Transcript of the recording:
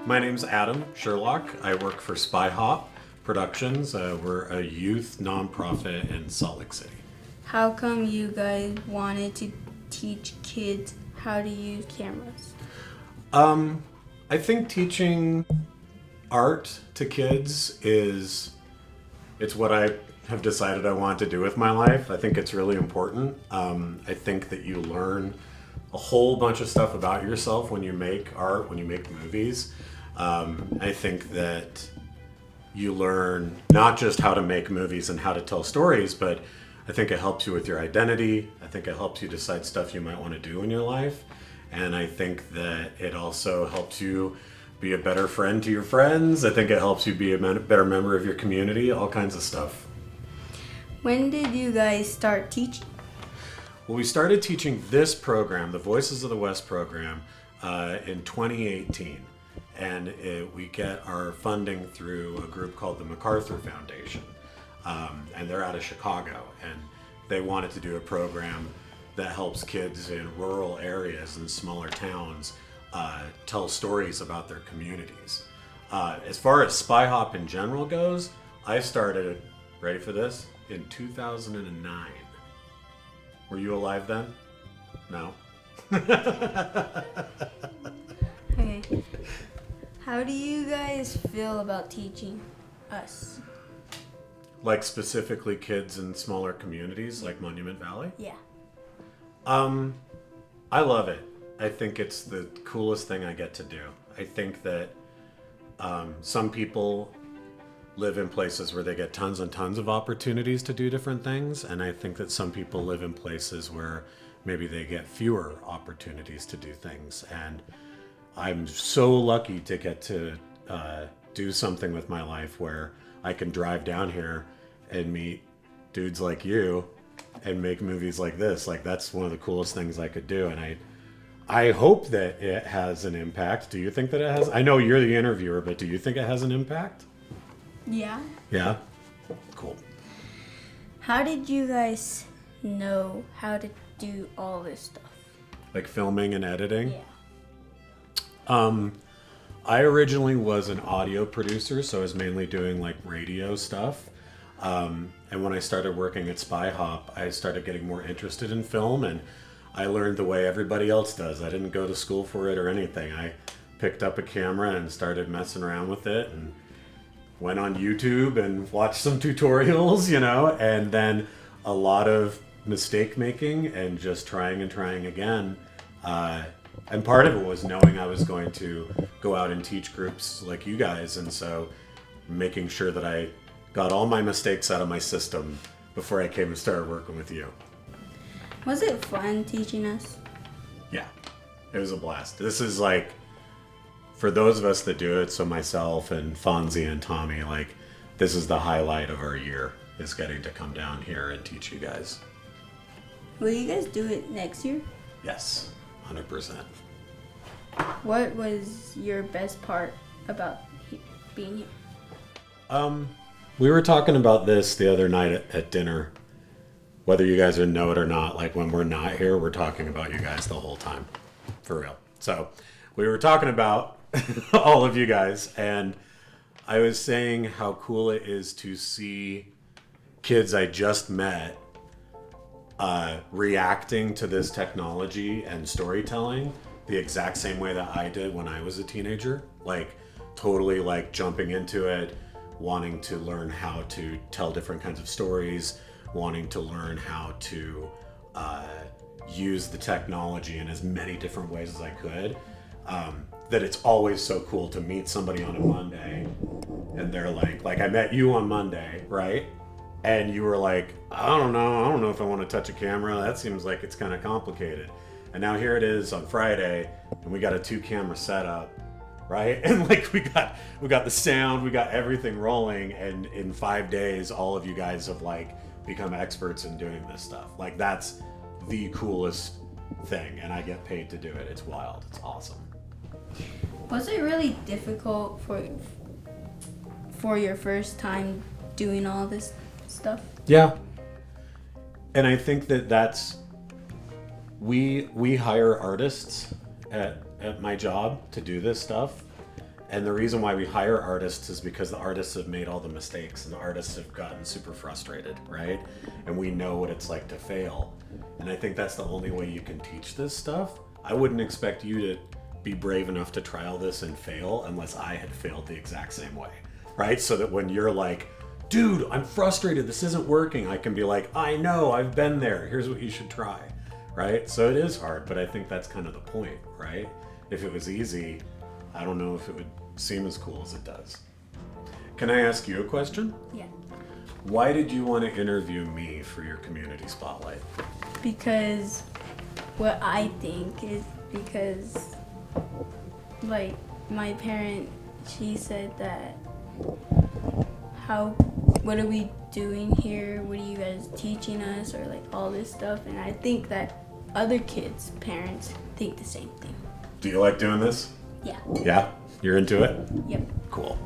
My name's Adam Sherlock. I work for Spy Hop Productions. We're a youth nonprofit in Salt Lake City. How come you guys wanted to teach kids how to use cameras? I think teaching art to kids it's what I have decided I want to do with my life. I think it's really important. I think that you learn a whole bunch of stuff about yourself when you make art, when you make movies. I think that you learn not just how to make movies and how to tell stories, but I think it helps you with your identity. I think it helps you decide stuff you might want to do in your life. And I think that it also helps you be a better friend to your friends. I think it helps you be a better member of your community, all kinds of stuff. When did you guys start teaching? Well, we started teaching this program, the Voices of the West program, in 2018. And we get our funding through a group called the MacArthur Foundation. And they're out of Chicago. And they wanted to do a program that helps kids in rural areas and smaller towns tell stories about their communities. As far as Spy Hop in general goes, I started, ready for this, in 2009. Were you alive then? No. Okay. How do you guys feel about teaching us? Like specifically kids in smaller communities like Monument Valley? Yeah. I love it. I think it's the coolest thing I get to do. I think that some people live in places where they get tons and tons of opportunities to do different things, and I think that some people live in places where maybe they get fewer opportunities to do things. And I'm so lucky to get to do something with my life where I can drive down here and meet dudes like you and make movies like this. Like, that's one of the coolest things I could do, and I hope that it has an impact. Do you think that it has? I know you're the interviewer, but do you think it has an impact? Yeah. Yeah? Cool. How did you guys know how to do all this stuff? Like filming and editing? Yeah. I originally was an audio producer, so I was mainly doing like radio stuff. And when I started working at Spy Hop, I started getting more interested in film, and I learned the way everybody else does. I didn't go to school for it or anything. I picked up a camera and started messing around with it and went on YouTube and watched some tutorials, and then a lot of mistake making and just trying and trying again. And part of it was knowing I was going to go out and teach groups like you guys, and so making sure that I got all my mistakes out of my system before I came and started working with you. Was it fun teaching us? Yeah, it was a blast. This is like, for those of us that do it, so myself and Fonzie and Tommy, like, this is the highlight of our year, is getting to come down here and teach you guys. Will you guys do it next year? Yes, 100%. What was your best part about being here? We were talking about this the other night at dinner. Whether you guys know it or not, like when we're not here, we're talking about you guys the whole time. For real. So we were talking about all of you guys, and I was saying how cool it is to see kids I just met reacting to this technology and storytelling the exact same way that I did when I was a teenager. Like, totally like jumping into it, wanting to learn how to tell different kinds of stories, wanting to learn how to use the technology in as many different ways as I could. That it's always so cool to meet somebody on a Monday and they're like I met you on Monday, right? And you were like, I don't know if I want to touch a camera. That seems like it's kind of complicated. And now here it is on Friday, and we got a 2-camera setup, right? And like we got the sound, we got everything rolling, and in 5 days, all of you guys have like become experts in doing this stuff. Like, that's the coolest thing, and I get paid to do it. It's wild. It's awesome. Was it really difficult for your first time doing all this stuff? Yeah. And I think that's we hire artists at my job to do this stuff, And the reason why we hire artists is because the artists have made all the mistakes and the artists have gotten super frustrated, right? And we know what it's like to fail. And I think that's the only way you can teach this stuff. I wouldn't expect you to be brave enough to try all this and fail unless I had failed the exact same way, right? So that when you're like, dude, I'm frustrated, this isn't working, I can be like, I know, I've been there, here's what you should try, right? So it is hard, but I think that's kind of the point, right? If it was easy, I don't know if it would seem as cool as it does. Can I ask you a question? Yeah. Why did you want to interview me for your community spotlight? Because what I think is because, like, my parent, she said that, what are we doing here? What are you guys teaching us? Or, like, all this stuff. And I think that other kids' parents think the same thing. Do you like doing this? Yeah. Yeah? You're into it? Yep. Cool.